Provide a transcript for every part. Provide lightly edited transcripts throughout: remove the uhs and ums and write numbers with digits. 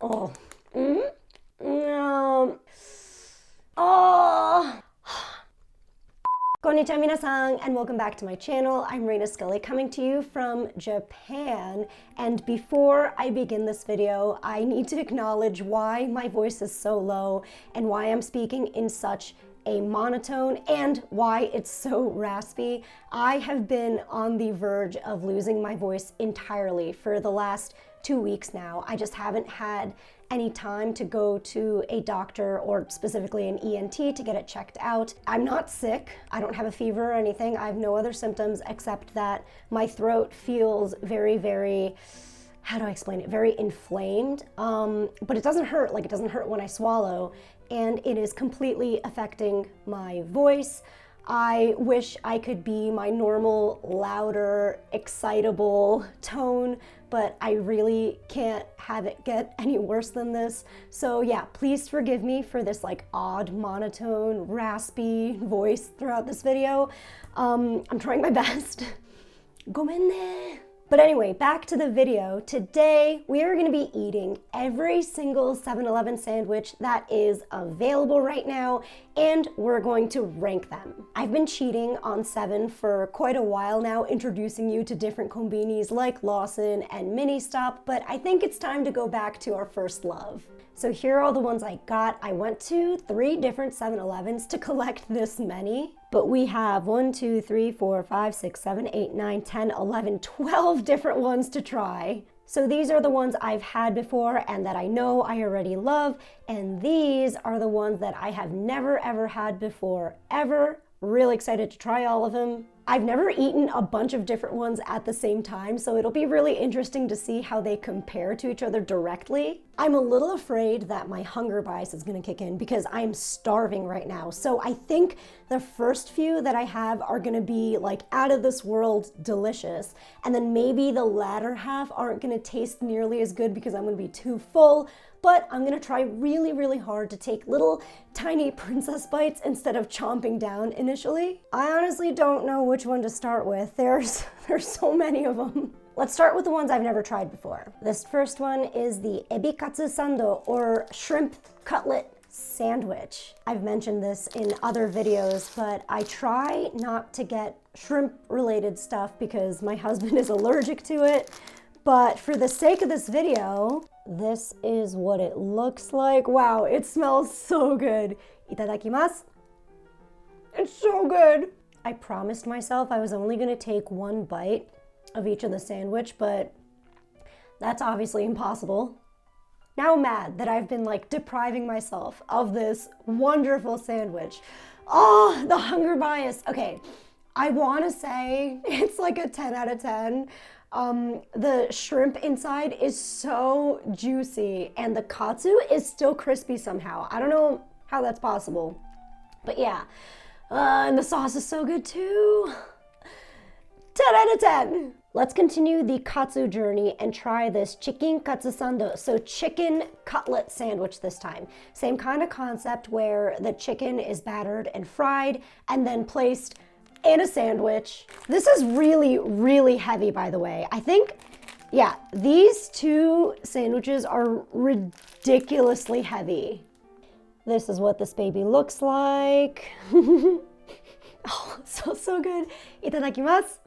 Oh. Oh. Konnichiwa minasan, and welcome back to my channel. I'm Reina Scully coming to you from Japan. And before I begin this video, I need to acknowledge why my voice is so low and why I'm speaking in such a monotone and why it's so raspy. I have been on the verge of losing my voice entirely for the last 2 weeks now. I just haven't had any time to go to a doctor or specifically an ENT to get it checked out. I'm not sick. I don't have a fever or anything. I have no other symptoms except that my throat feels very, how do I explain it? Very inflamed. But it doesn't hurt. Like, it doesn't hurt when I swallow, and it is completely affecting my voice. I wish I could be my normal, louder, excitable tone, but I really can't have it get any worse than this. So yeah, please forgive me for this like odd, monotone, raspy voice throughout this video. I'm trying my best. Gomenne. But anyway, back to the video. Today, we are gonna be eating every single 7-Eleven sandwich that is available right now, and we're going to rank them. I've been cheating on 7 for quite a while now, introducing you to different konbinis like Lawson and Ministop, but I think it's time to go back to our first love. So here are all the ones I got. I went to 3 different 7-Elevens to collect this many, but we have 1, 2, 3, 4, 5, 6, 7, 8, 9, 10, 11, 12 different ones to try. So these are the ones I've had before and that I know I already love, and these are the ones that I have never ever had before, ever. Really excited to try all of them. I've never eaten a bunch of different ones at the same time, so it'll be really interesting to see how they compare to each other directly. I'm a little afraid that my hunger bias is gonna kick in because I'm starving right now. So I think the first few that I have are gonna be like out of this world delicious. And then maybe the latter half aren't gonna taste nearly as good because I'm gonna be too full. But I'm gonna try really hard to take little tiny princess bites instead of chomping down initially. I honestly don't know which one to start with. There's so many of them. Let's start with the ones I've never tried before. This first one is the ebikatsu sando, or shrimp cutlet sandwich. I've mentioned this in other videos, but I try not to get shrimp related stuff because my husband is allergic to it. But for the sake of this video, this is what it looks like. Wow, it smells so good. Itadakimasu. It's so good. I promised myself I was only gonna take 1 bite of each of the sandwich, but that's obviously impossible. Now I'm mad that I've been like depriving myself of this wonderful sandwich. Oh, the hunger bias. Okay, I wanna say it's like a 10 out of 10. The shrimp inside is so juicy and the katsu is still crispy somehow. I don't know how that's possible, but yeah. And the sauce is so good too. 10 out of 10. Let's continue the katsu journey and try this chicken katsu sando, so chicken cutlet sandwich this time. Same kind of concept where the chicken is battered and fried and then placed in a sandwich. This is really heavy, by the way. I think, yeah, these 2 sandwiches are ridiculously heavy. This is what this baby looks like. Oh, so good. Itadakimasu.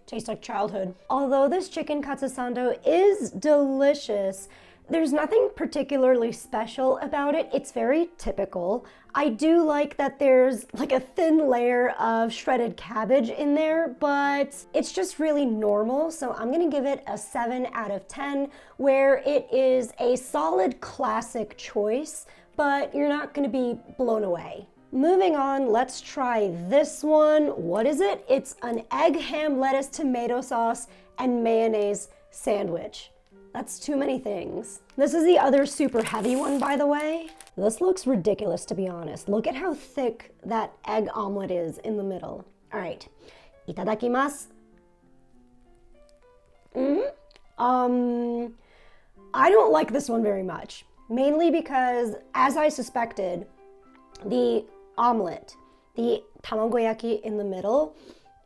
Tastes like childhood. Although this chicken katsu sando is delicious, there's nothing particularly special about it. It's very typical. I do like that there's like a thin layer of shredded cabbage in there, but it's just really normal. So I'm gonna give it a 7 out of 10, where it is a solid classic choice, but you're not gonna be blown away. Moving on, let's try this one. What is it? It's an egg, ham, lettuce, tomato sauce, and mayonnaise sandwich. That's too many things. This is the other super heavy one, by the way. This looks ridiculous, to be honest. Look at how thick that egg omelet is in the middle. All right, itadakimasu. I don't like this one very much, mainly because, as I suspected, the omelet, the tamagoyaki in the middle,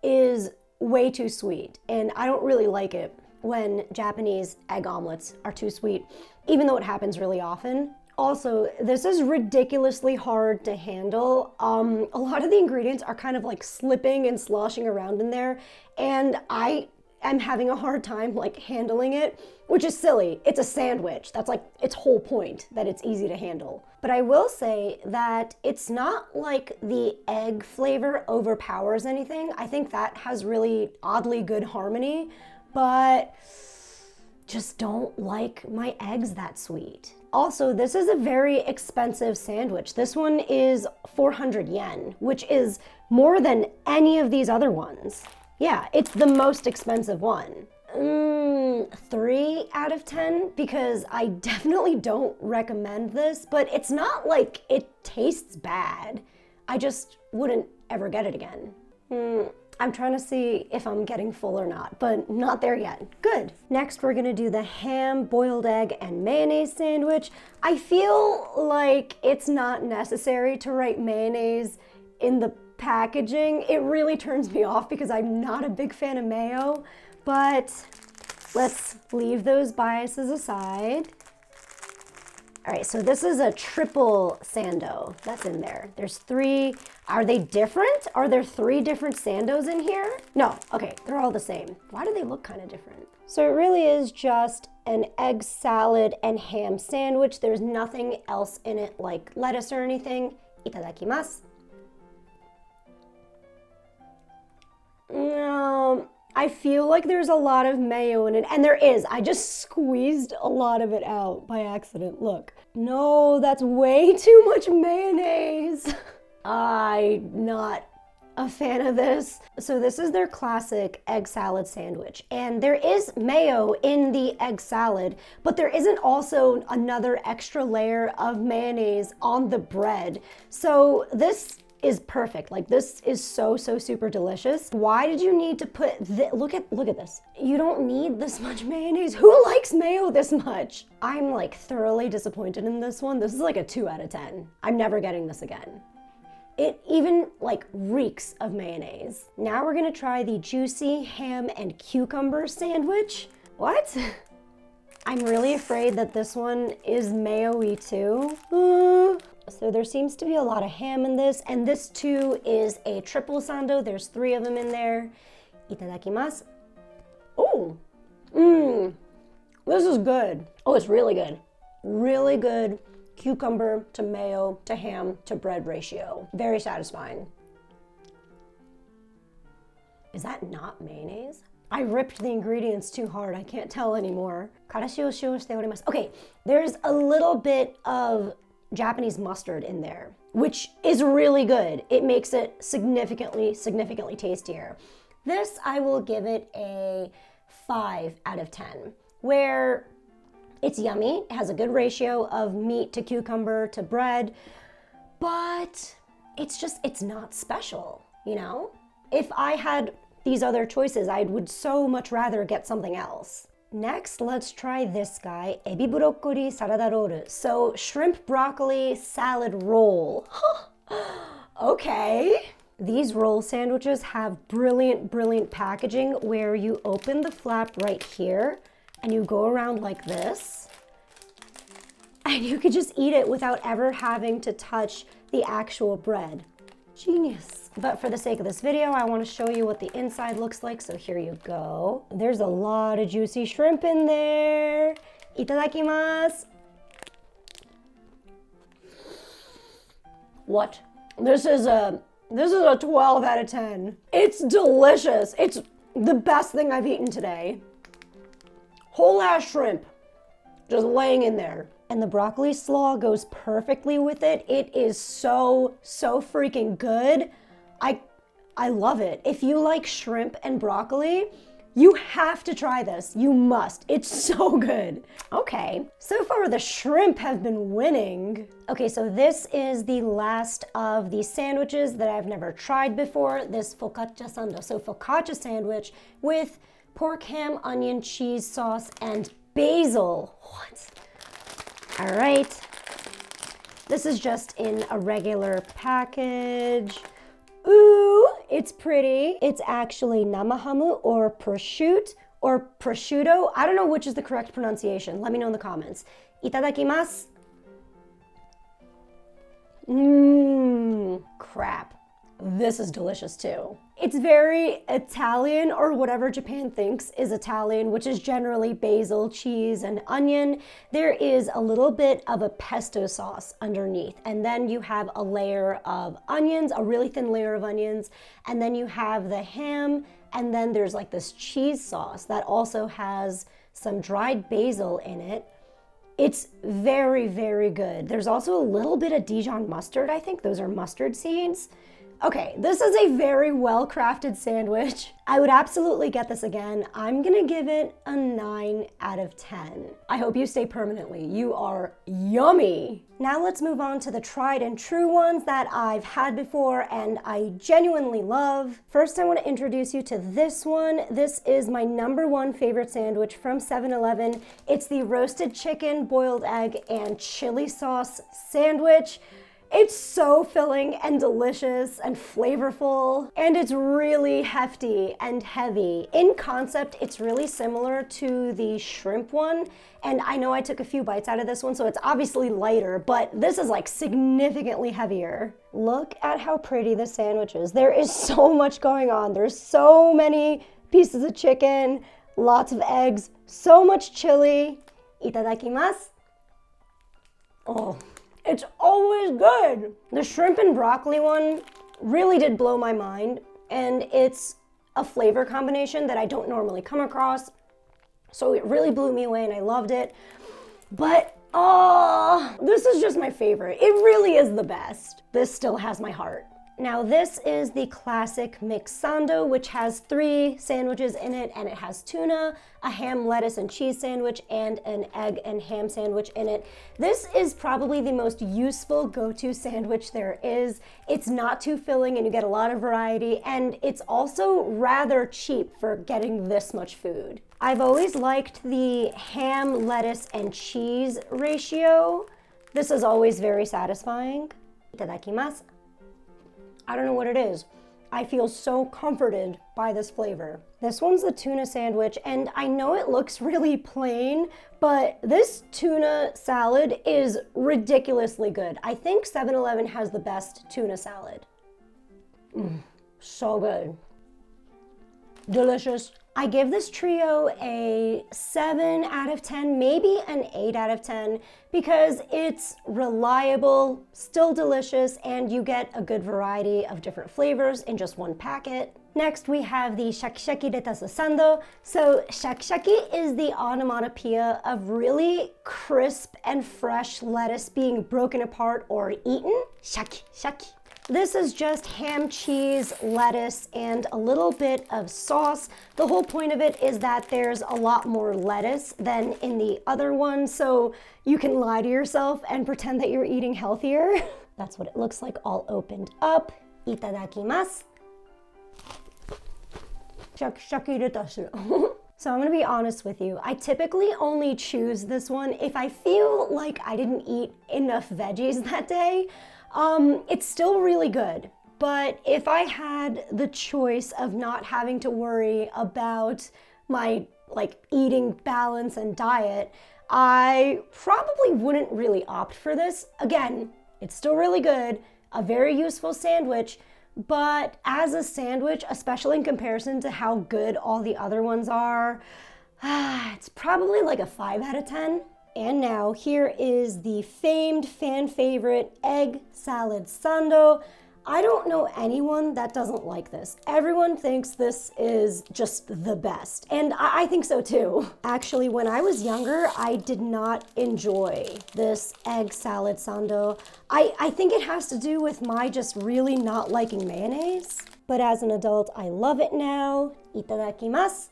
is way too sweet, and I don't really like it. when Japanese egg omelets are too sweet, even though it happens really often. Also, this is ridiculously hard to handle. A lot of the ingredients are kind of like slipping and sloshing around in there, and I am having a hard time like handling it, which is silly. It's a sandwich. That's like its whole point, that it's easy to handle. But I will say that it's not like the egg flavor overpowers anything. I think that has really oddly good harmony, but just don't like my eggs that sweet. Also, this is a very expensive sandwich. This one is 400 yen, which is more than any of these other ones. Yeah, it's the most expensive one. 3 out of 10, because I definitely don't recommend this, but it's not like it tastes bad. I just wouldn't ever get it again. I'm trying to see if I'm getting full or not, but not there yet. Good. Next, we're gonna do the ham, boiled egg, and mayonnaise sandwich. I feel like it's not necessary to write mayonnaise in the packaging. It really turns me off because I'm not a big fan of mayo, but let's leave those biases aside. All right, so this is a triple sando that's in there. There's 3. Are they different? Are there 3 different sandos in here? No, okay, they're all the same. Why do they look kind of different? So it really is just an egg salad and ham sandwich. There's nothing else in it like lettuce or anything. Itadakimasu. No, I feel like there's a lot of mayo in it, and there is. I just squeezed a lot of it out by accident. Look. No, that's way too much mayonnaise. I'm not a fan of this. So this is their classic egg salad sandwich, and there is mayo in the egg salad, but there isn't also another extra layer of mayonnaise on the bread. So this is perfect. Like, this is so super delicious. Why did you need to put look at this. You don't need this much mayonnaise. Who likes mayo this much? I'm like thoroughly disappointed in this one. This is like a 2 out of 10. I'm never getting this again. It even like reeks of mayonnaise. Now we're gonna try the juicy ham and cucumber sandwich. What? I'm really afraid that this one is mayo-y too. So there seems to be a lot of ham in this, and this too is a triple sando. There's 3 of them in there. Itadakimasu. Oh, this is good. Oh, it's really good. Really good cucumber to mayo to ham to bread ratio. Very satisfying. Is that not mayonnaise? I ripped the ingredients too hard. I can't tell anymore. Karashi o shio shite orimasu. Okay, there's a little bit of Japanese mustard in there, which is really good. It makes it significantly tastier. This, I will give it a 5 out of 10, where it's yummy. It has a good ratio of meat to cucumber to bread, but it's not special, you know? If I had these other choices, I would so much rather get something else. Next, let's try this guy, ebi broccoli salad roll. So shrimp broccoli salad roll. Okay. These roll sandwiches have brilliant packaging where you open the flap right here and you go around like this. And you could just eat it without ever having to touch the actual bread. Genius. But for the sake of this video, I want to show you what the inside looks like, so here you go. There's a lot of juicy shrimp in there. Itadakimasu. What? This is a 12 out of 10. It's delicious. It's the best thing I've eaten today. Whole ass shrimp just laying in there. And the broccoli slaw goes perfectly with it. It is so freaking good. I love it. If you like shrimp and broccoli, you have to try this. You must. It's so good. Okay, so far the shrimp have been winning. Okay, so this is the last of the sandwiches that I've never tried before, this focaccia sando. So focaccia sandwich with pork, ham, onion, cheese sauce, and basil. What? All right. This is just in a regular package. Ooh, it's pretty. It's actually namahamu or prosciutto or prosciutto. I don't know which is the correct pronunciation. Let me know in the comments. Itadakimasu. Crap. This is delicious too. It's very Italian, or whatever Japan thinks is Italian, which is generally basil, cheese, and onion. There is a little bit of a pesto sauce underneath, and then you have a layer of onions, a really thin layer of onions, and then you have the ham, and then there's like this cheese sauce that also has some dried basil in it. It's very, very good. There's also a little bit of Dijon mustard, I think. Those are mustard seeds. Okay, this is a very well-crafted sandwich. I would absolutely get this again. I'm gonna give it a 9 out of 10. I hope you stay permanently. You are yummy. Now let's move on to the tried and true ones that I've had before and I genuinely love. First, I want to introduce you to this one. This is my #1 favorite sandwich from 7-Eleven. It's the roasted chicken, boiled egg, and chili sauce sandwich. It's so filling and delicious and flavorful, and it's really hefty and heavy. In concept, it's really similar to the shrimp one, and I know I took a few bites out of this one, so it's obviously lighter, but this is like significantly heavier. Look at how pretty this sandwich is. There is so much going on. There's so many pieces of chicken, lots of eggs, so much chili. Itadakimasu. Oh. It's always good. The shrimp and broccoli one really did blow my mind, and it's a flavor combination that I don't normally come across, so it really blew me away and I loved it. But oh, this is just my favorite. It really is the best. This still has my heart. Now this is the classic mixed sando, which has 3 sandwiches in it, and it has tuna, a ham, lettuce, and cheese sandwich, and an egg and ham sandwich in it. This is probably the most useful go-to sandwich there is. It's not too filling and you get a lot of variety, and it's also rather cheap for getting this much food. I've always liked the ham, lettuce, and cheese ratio. This is always very satisfying. Itadakimasu. I don't know what it is. I feel so comforted by this flavor. This one's the tuna sandwich, and I know it looks really plain, but this tuna salad is ridiculously good. I think 7-Eleven has the best tuna salad. So good. Delicious. I give this trio a 7 out of 10, maybe an 8 out of 10, because it's reliable, still delicious, and you get a good variety of different flavors in just one packet. Next, we have the shakishaki retasu sando. So shakishaki is the onomatopoeia of really crisp and fresh lettuce being broken apart or eaten. Shaki. This is just ham, cheese, lettuce, and a little bit of sauce. The whole point of it is that there's a lot more lettuce than in the other one, so you can lie to yourself and pretend that you're eating healthier. That's what it looks like all opened up. Itadakimasu. Shakishaki retasu. So I'm gonna be honest with you. I typically only choose this one if I feel like I didn't eat enough veggies that day. It's still really good, but if I had the choice of not having to worry about my eating balance and diet, I probably wouldn't really opt for this. Again, it's still really good, a very useful sandwich, but as a sandwich, especially in comparison to how good all the other ones are, it's probably like a 5 out of 10. And now here is the famed fan favorite egg salad sando. I don't know anyone that doesn't like this. Everyone thinks this is just the best. And I think so too. Actually, when I was younger, I did not enjoy this egg salad sando. I think it has to do with my just really not liking mayonnaise. But as an adult, I love it now. Itadakimasu.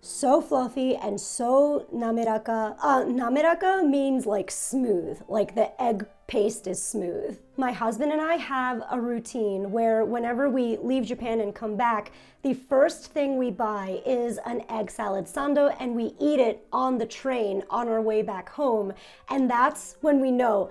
So fluffy and so nameraka. Nameraka means like smooth, like the egg paste is smooth. My husband and I have a routine where whenever we leave Japan and come back, the first thing we buy is an egg salad sando, and we eat it on the train on our way back home. And that's when we know,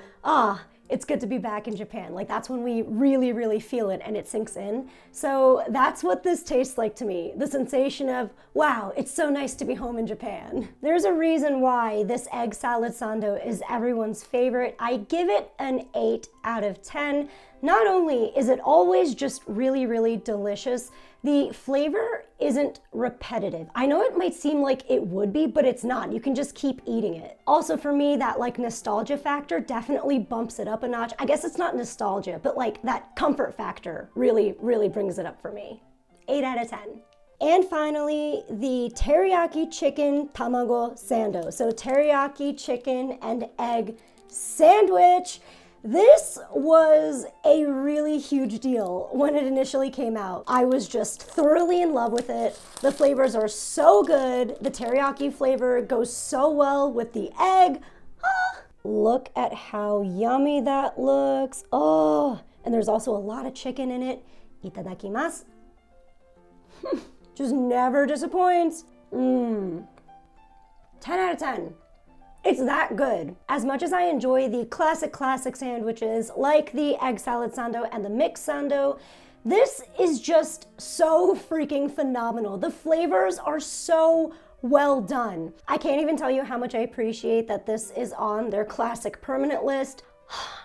it's good to be back in Japan. Like that's when we really, really feel it and it sinks in. So that's what this tastes like to me. The sensation of, wow, it's so nice to be home in Japan. There's a reason why this egg salad sando is everyone's favorite. I give it an 8 out of 10. Not only is it always just really, really delicious, the flavor isn't repetitive. I know it might seem like it would be, but it's not. You can just keep eating it. Also for me, that like nostalgia factor definitely bumps it up a notch. I guess it's not nostalgia, but like that comfort factor really, really brings it up for me. 8 out of 10. And finally, the teriyaki chicken tamago sando. So teriyaki chicken and egg sandwich. This was a really huge deal when it initially came out. I was just thoroughly in love with it. The flavors are so good. The teriyaki flavor goes so well with the egg. Look at how yummy that looks. Oh, and there's also a lot of chicken in it. Itadakimasu. Just never disappoints. 10 out of 10. It's that good. As much as I enjoy the classic sandwiches like the egg salad sando and the mixed sando, this is just so freaking phenomenal. The flavors are so well done. I can't even tell you how much I appreciate that this is on their classic permanent list.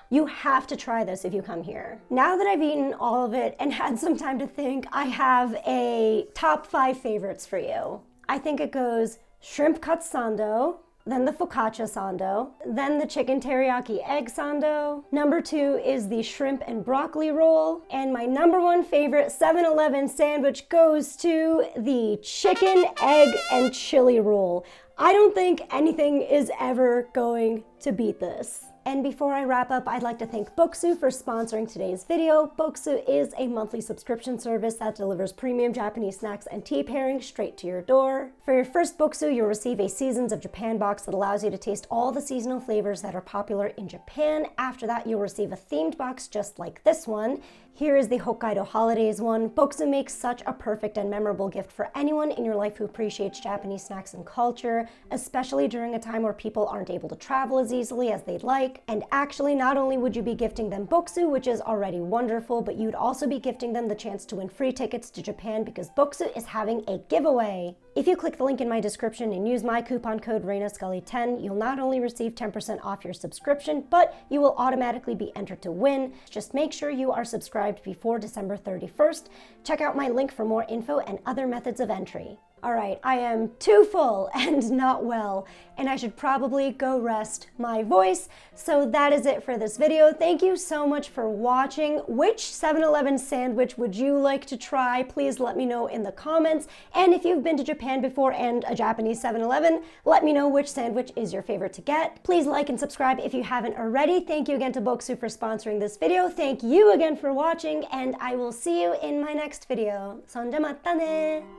You have to try this if you come here. Now that I've eaten all of it and had some time to think, I have a top 5 favorites for you. I think it goes shrimp katsando, then the focaccia sando, then the chicken teriyaki egg sando. Number 2 is the shrimp and broccoli roll. And my number 1 favorite 7-Eleven sandwich goes to the chicken, egg, and chili roll. I don't think anything is ever going to beat this. And before I wrap up, I'd like to thank Booksu for sponsoring today's video. Booksu is a monthly subscription service that delivers premium Japanese snacks and tea pairings straight to your door. For your first Booksu, you'll receive a Seasons of Japan box that allows you to taste all the seasonal flavors that are popular in Japan. After that, you'll receive a themed box just like this one. Here is the Hokkaido Holidays one. Booksu makes such a perfect and memorable gift for anyone in your life who appreciates Japanese snacks and culture, especially during a time where people aren't able to travel as easily as they'd like. And actually, not only would you be gifting them Booksu, which is already wonderful, but you'd also be gifting them the chance to win free tickets to Japan because Booksu is having a giveaway. If you click the link in my description and use my coupon code ReinaScully10, you'll not only receive 10% off your subscription, but you will automatically be entered to win. Just make sure you are subscribed before December 31st. Check out my link for more info and other methods of entry. All right, I am too full and not well, and I should probably go rest my voice. So that is it for this video. Thank you so much for watching. Which 7-Eleven sandwich would you like to try? Please let me know in the comments. And if you've been to Japan before and a Japanese 7-Eleven, let me know which sandwich is your favorite to get. Please like and subscribe if you haven't already. Thank you again to Booksu for sponsoring this video. Thank you again for watching, and I will see you in my next video. Sonja matta ne!